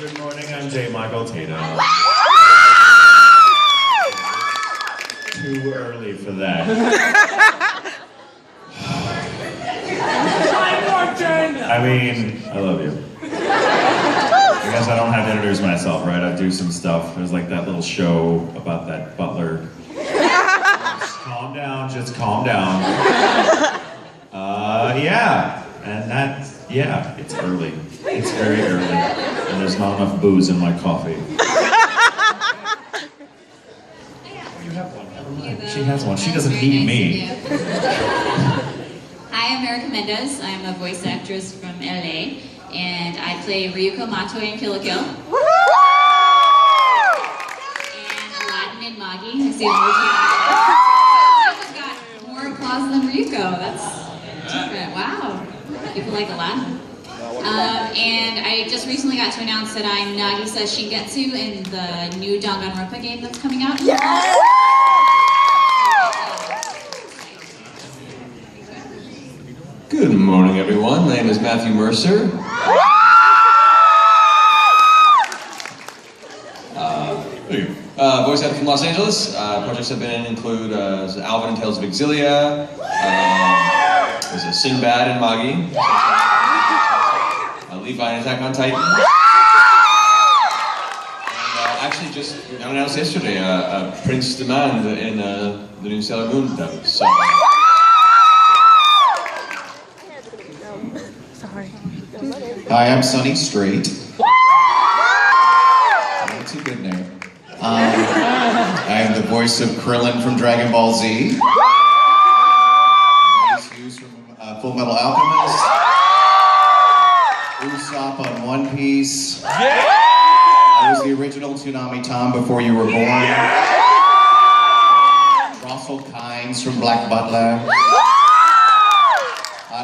Good morning, I'm J. Michael Tatum. Too early for that. I mean, I love you. I guess I don't have to introduce myself, right? I do some stuff. There's like that little show about that butler. Just calm down, just calm down. Yeah, and that's, yeah, it's early. It's very early, and there's not enough booze in my coffee. You have one, never mind. She has one, she doesn't need me. Hi, I'm Erica Mendez. I'm a voice actress from LA, and I play Ryuko Matoi in Kill la Kill. And Aladdin and Magi. I say the got more applause than Ryuko. That's different. Wow. People like Aladdin. And I just recently got to announce that I'm Nagisa Shingetsu in the new Danganronpa game that's coming out. Yes! Good morning, everyone. My name is Matthew Mercer. Voice actor from Los Angeles. Projects I've been in include Alvin and Tales of Exilia. There's a Sinbad and Magi. Levi and Attack on Titan. And actually just announced yesterday, Prince Demand in the new Sailor Moon dub. So. Sorry. Hi, I'm Sonny Strait. That's a good name. I am the voice of Krillin from Dragon Ball Z. Ace Hughes from Full Metal Alchemist. Usopp on One Piece. I was the original Toonami Tom before you were born. Russell Kynes from Black Butler.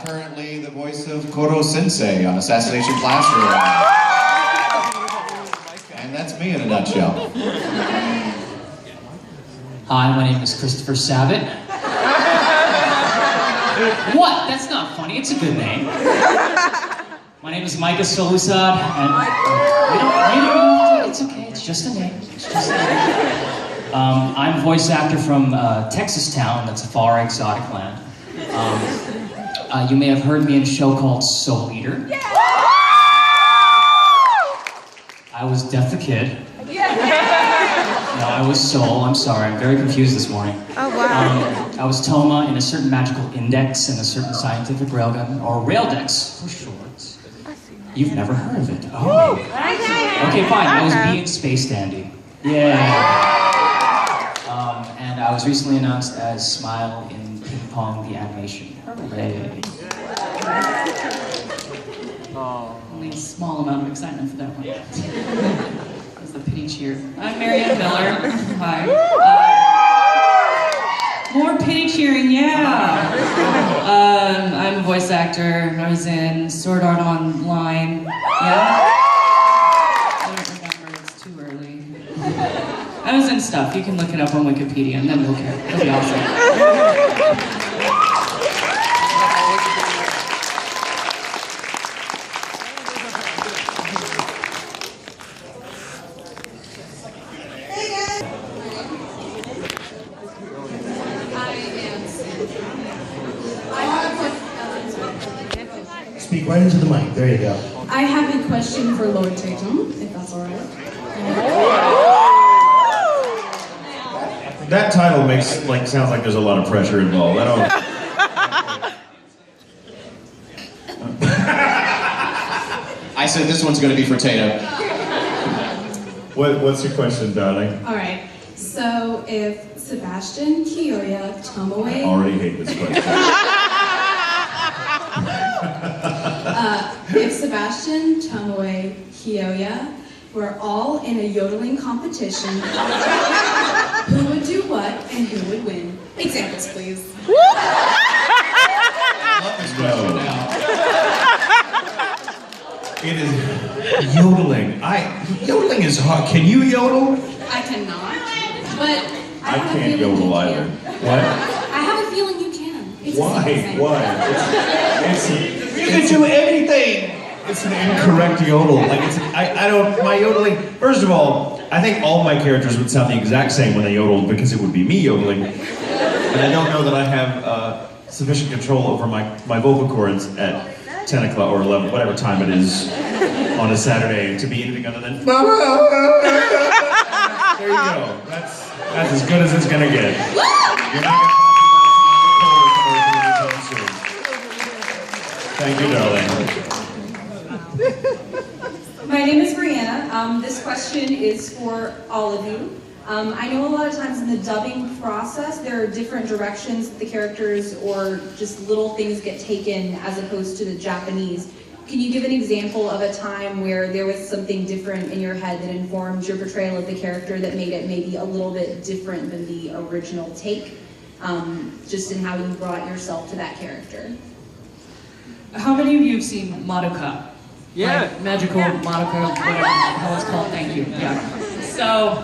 Currently the voice of Koro Sensei on Assassination Classroom. And that's me in a nutshell. Hi, my name is Christopher Sabat. What? That's not funny. It's a good name. My name is Micah Solusad, and you don't know, it's okay, it's just a name. It's just a name. I'm a voice actor from Texas Town, that's a far exotic land. You may have heard me in a show called Soul Eater. I was Death the Kid. No, I was Soul, I'm sorry, I'm very confused this morning. Oh, wow. I was Toma in a certain magical index and a certain scientific railgun, or Raildex for short. You've never heard of it. Oh. Okay, fine. I was being Space Dandy. Yeah. And I was recently announced as Smile in Ping Pong the animation. Hooray. Only a small amount of excitement for that one. That's the pity cheer. I'm Marianne Miller. Hi. More pity cheering, yeah. I'm a voice actor. I was in Sword Art Online. Yeah? I don't remember, it's too early. I was in stuff. You can look it up on Wikipedia and then we'll care. It'll be awesome. Speak right into the mic. There you go. I have a question for Lord Tatum, if that's all right. That title sounds like there's a lot of pressure involved. I don't. I said this one's going to be for Tatum. What's your question, darling? All right. So if Sebastian Kiyoya Tomoe... I already hate this question. if Sebastian Tomoe Kiyoya were all in a yodeling competition, who would do what and who would win? Examples, please. I love this question now. It is yodeling. Yodeling is hard. Can you yodel? I cannot, but I can't yodel either. What? I have a feeling you can. It's Why? the same. Why? You can do anything. It's an incorrect yodel. Like I don't, my yodeling, first of all, I think all my characters would sound the exact same when they yodeled because it would be me yodeling. And I don't know that I have sufficient control over my vocal cords at 10 o'clock or 11, whatever time it is on a Saturday to be anything other than there you go. That's as good as it's gonna get. You're not gonna talk about soon. Thank you, darling. My name is Brianna. This question is for all of you. I know a lot of times in the dubbing process, there are different directions that the characters or just little things get taken as opposed to the Japanese. Can you give an example of a time where there was something different in your head that informed your portrayal of the character that made it maybe a little bit different than the original take, just in how you brought yourself to that character? How many of you have seen Madoka? Yeah. Like magical Madoka, whatever the hell it's called, thank you. Yeah. So,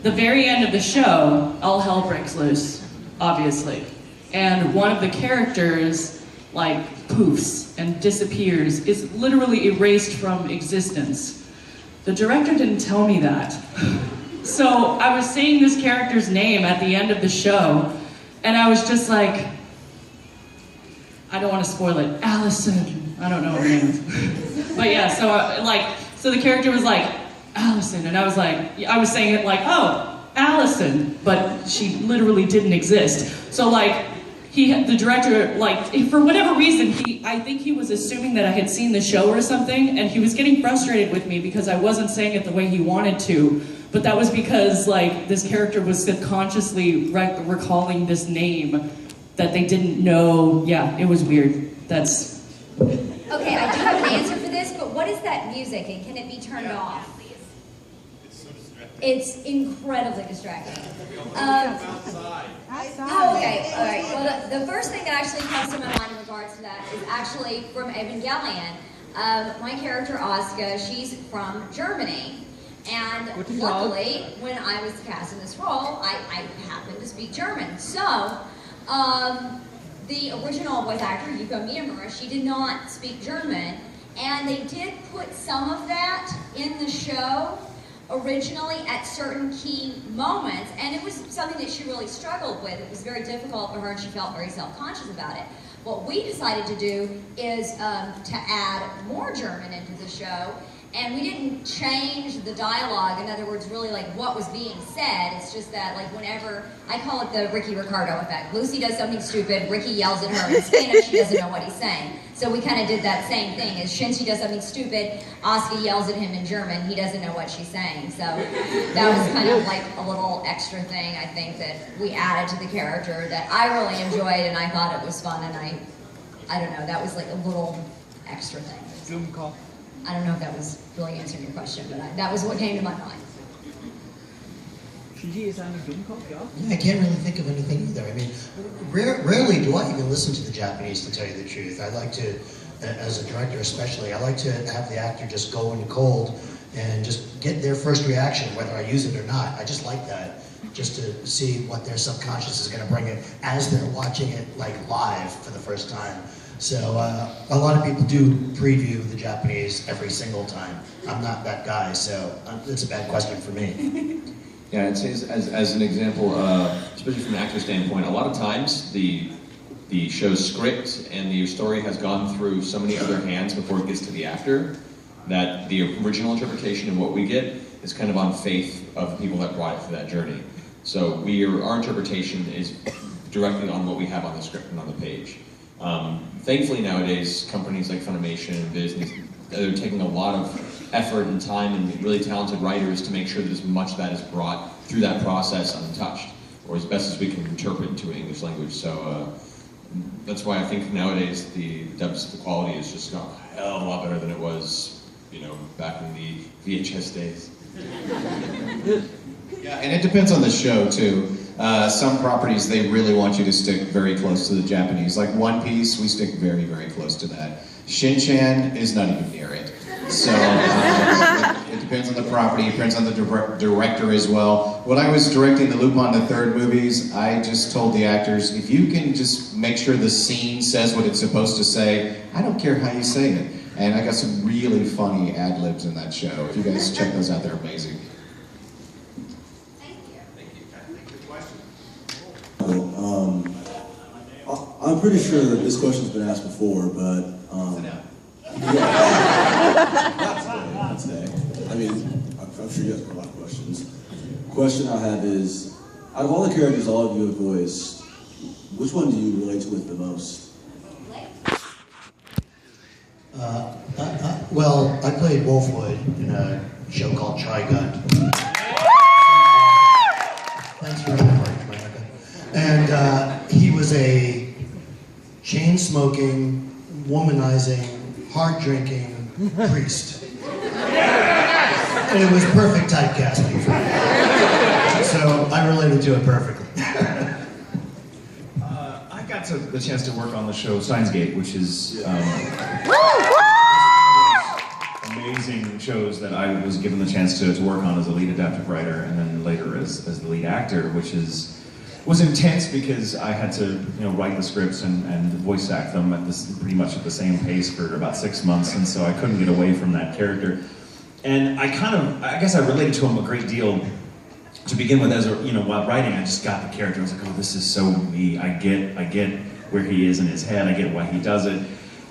the very end of the show, all hell breaks loose, obviously. And one of the characters, like, poofs and disappears, is literally erased from existence. The director didn't tell me that. So, I was saying this character's name at the end of the show, and I was just like, I don't want to spoil it, Allison. I don't know her name. But yeah, so the character was like, Allison, and I was saying it like, oh, Allison, but she literally didn't exist. So like, the director, like, for whatever reason, I think he was assuming that I had seen the show or something, and he was getting frustrated with me because I wasn't saying it the way he wanted to. But that was because like, this character was subconsciously recalling this name that they didn't know. Yeah, it was weird. That's... Okay, I do have an answer for this, but what is that music and can it be turned off? It's incredibly distracting. Oh, okay, all right. Well, the first thing that actually comes to my mind in regards to that is actually from Evangelion. My character, Asuka, she's from Germany. And luckily, when I was cast in this role, I happened to speak German. So, the original voice actor, Yuko Miyamura, she did not speak German, and they did put some of that in the show originally at certain key moments, and it was something that she really struggled with. It was very difficult for her, and she felt very self-conscious about it. What we decided to do is to add more German into the show, and we didn't change the dialogue, in other words, really like what was being said. It's just that like whenever, I call it the Ricky Ricardo effect. Lucy does something stupid, Ricky yells at her in Spanish, she doesn't know what he's saying. So we kind of did that same thing. As Shinji does something stupid, Asuka yells at him in German, he doesn't know what she's saying. So that was kind of like a little extra thing, I think, that we added to the character that I really enjoyed, and I thought it was fun, and I don't know, that was like a little extra thing. Zoom call. I don't know if that was really answering your question, but that was what came to my mind. I can't really think of anything either. I mean, rarely do I even listen to the Japanese, to tell you the truth. I like to, as a director especially, I like to have the actor just go in cold and just get their first reaction, whether I use it or not. I just like that, just to see what their subconscious is going to bring it as they're watching it like live for the first time. So a lot of people do preview the Japanese every single time. I'm not that guy, so it's a bad question for me. Yeah, I'd say as an example, especially from an actor standpoint, a lot of times the show's script and the story has gone through so many other hands before it gets to the actor that the original interpretation of what we get is kind of on faith of the people that brought it through that journey. So our interpretation is directly on what we have on the script and on the page. Thankfully nowadays, companies like Funimation and Disney, they're taking a lot of effort and time and really talented writers to make sure that as much of that is brought through that process untouched, or as best as we can interpret into an English language. So that's why I think nowadays the quality is just a hell of a lot better than it was, back in the VHS days. Yeah, and it depends on the show too. Some properties, they really want you to stick very close to the Japanese. Like One Piece, we stick very, very close to that. Shin-chan is not even near it. So it depends on the property, it depends on the director as well. When I was directing the Lupin the Third movies, I just told the actors, if you can just make sure the scene says what it's supposed to say, I don't care how you say it. And I got some really funny ad-libs in that show. If you guys check those out, they're amazing. Thank you. I'm pretty sure that this question's been asked before, but not today. I mean, I'm sure you guys have a lot of questions. Question I have is, out of all the characters all of you have voiced, which one do you relate to with the most? Well, I played Wolfwood in a show called Trigun. Thanks for remembering, America. And he was a chain-smoking, womanizing, hard-drinking priest. And it was perfect typecasting for me. So I related to it perfectly. I got the chance to work on the show Steins Gate, which is amazing shows that I was given the chance to work on as a lead adaptive writer, and then later as the lead actor, which was intense because I had to write the scripts and voice act them pretty much at the same pace for about 6 months, and so I couldn't get away from that character. And I guess I related to him a great deal to begin with. As while writing, I just got the character. I was like, oh, this is so me. I get where he is in his head. I get why he does it.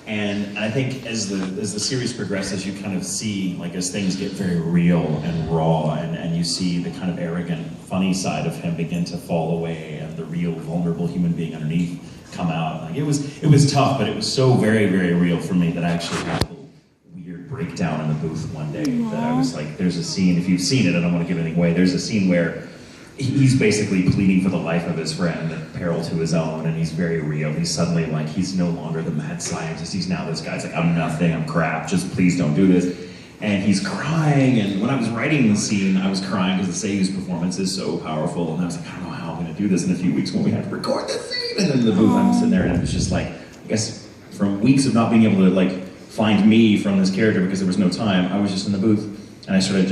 And I think as the series progresses, you kind of see, like, as things get very real and raw, and you see the kind of arrogant, funny side of him begin to fall away, and the real, vulnerable human being underneath come out. Like, it was tough, but it was so very, very real for me that I actually had a little weird breakdown in the booth one day. That I was like, there's a scene, if you've seen it, I don't want to give anything away, there's a scene where he's basically pleading for the life of his friend at peril to his own, and he's very real. He's suddenly like, he's no longer the mad scientist. He's now this guy's like, I'm nothing, I'm crap, just please don't do this. And he's crying, and when I was writing the scene, I was crying because the Sayu's performance is so powerful, and I was like, I don't know how I'm gonna do this in a few weeks when we have to record this scene. And then in the booth, I'm sitting there, and it was just like, I guess from weeks of not being able to like find me from this character because there was no time, I was just in the booth, and I started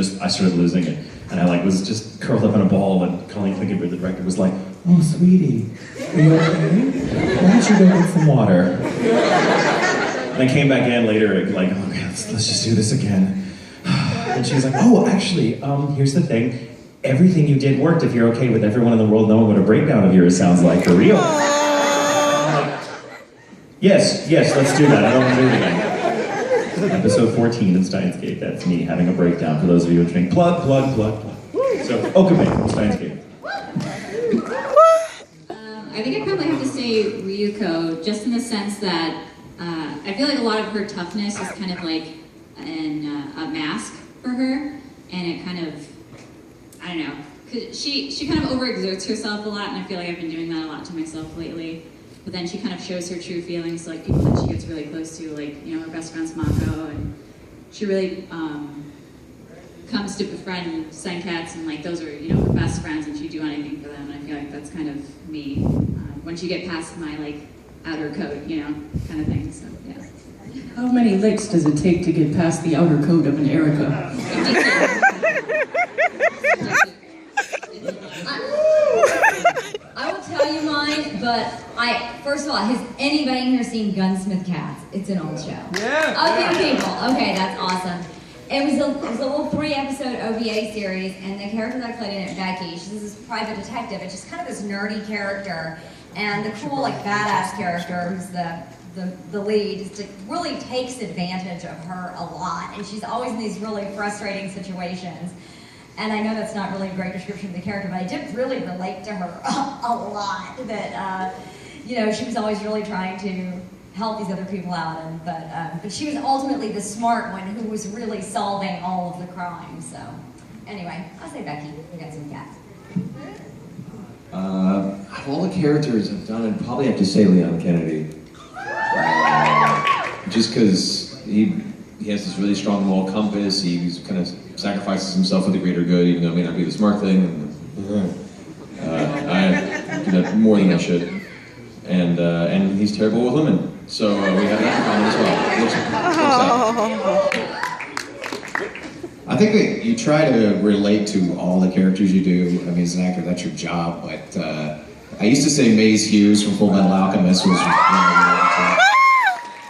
losing it. And I was just curled up in a ball, and Colleen Clingan, the director, was like, oh, sweetie, are you okay? Why don't you go get some water? And I came back in later, like, okay, let's just do this again. And she was like, oh, actually, here's the thing. Everything you did worked if you're okay with everyone in the world knowing what a breakdown of yours sounds like, for real. Like, yes, let's do that. I don't want to do it again. Episode 14 in Steins Gate, that's me having a breakdown, for those of you watching. Plug. So, Okabe from Steins Gate. I think I'd probably have to say Ryuko, just in the sense that I feel like a lot of her toughness is kind of like a mask for her, and it kind of, I don't know, 'cause she kind of overexerts herself a lot, and I feel like I've been doing that a lot to myself lately. But then she kind of shows her true feelings to like people that she gets really close to, like her best friend's Mako, and she really comes to befriend Senkats, and like those are her best friends, and she'd do anything for them. And I feel like that's kind of me once you get past my like outer coat, kind of thing. So yeah. How many licks does it take to get past the outer coat of an Erica? I will tell you mine, but first of all, has anybody here seen Gunsmith Cats? It's an old show. Yeah. Okay, people. Okay, that's awesome. It was a little 3-episode OVA series, and the character that I played in it, Becky, she's this private detective. It's just kind of this nerdy character, and the cool, like, badass character who's the lead just really takes advantage of her a lot, and she's always in these really frustrating situations. And I know that's not really a great description of the character, but I did really relate to her a lot. That she was always really trying to help these other people out, but she was ultimately the smart one who was really solving all of the crimes. So anyway, I'll say Becky. We got some cats. Of all the characters I've done, I'd probably have to say Leon Kennedy. Just because he has this really strong moral compass. He kind of sacrifices himself for the greater good, even though it may not be the smart thing. I do that more than I should. And he's terrible with women. So we have that in common as well. I think that you try to relate to all the characters you do. I mean, as an actor, that's your job. But I used to say Maze Hughes from Full Metal Alchemist was one of the.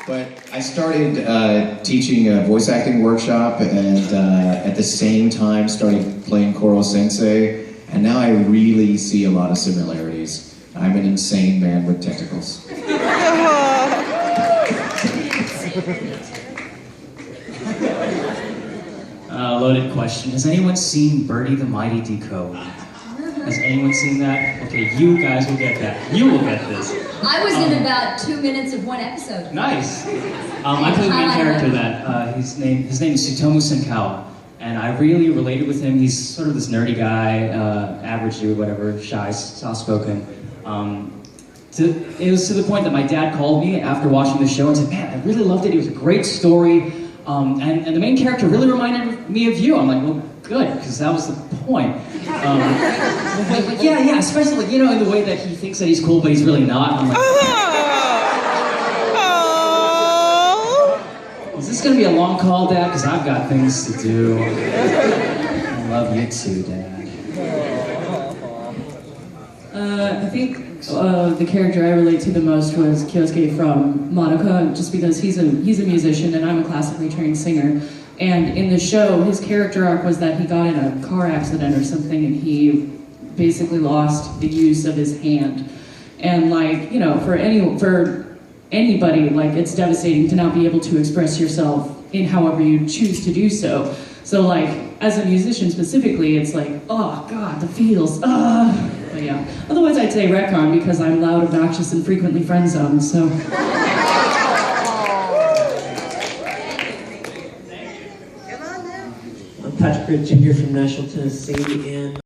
But I started teaching a voice acting workshop, and at the same time started playing Koro Sensei, and now I really see a lot of similarities. I'm an insane man with tentacles. Loaded question. Has anyone seen Birdie the Mighty Decode? Has anyone seen that? Okay, you guys will get that. You will get this. I was in about 2 minutes of one episode. Nice. I play the main character that. His name is Tsutomu Senkawa, and I really related with him. He's sort of this nerdy guy, average dude, whatever, shy, soft-spoken. It was to the point that my dad called me after watching the show and said, "Man, I really loved it. It was a great story, and the main character really reminded me of you." I'm like, "Well, good, because that was the point." Like, yeah, especially like, in the way that he thinks that he's cool, but he's really not. I'm like, is this gonna be a long call, Dad? Because I've got things to do. I love you too, Dad. I think the character I relate to the most was Kyosuke from Madoka, just because he's a musician and I'm a classically trained singer. And in the show, his character arc was that he got in a car accident or something, and he basically lost the use of his hand. And like, for anybody, like, it's devastating to not be able to express yourself in however you choose to do so. So like, as a musician specifically, it's like, oh God, the feels, But yeah, otherwise I'd say retcon because I'm loud, obnoxious, and frequently friend-zoned, so. I'm Patrick Jr. from Nashville, Tennessee, and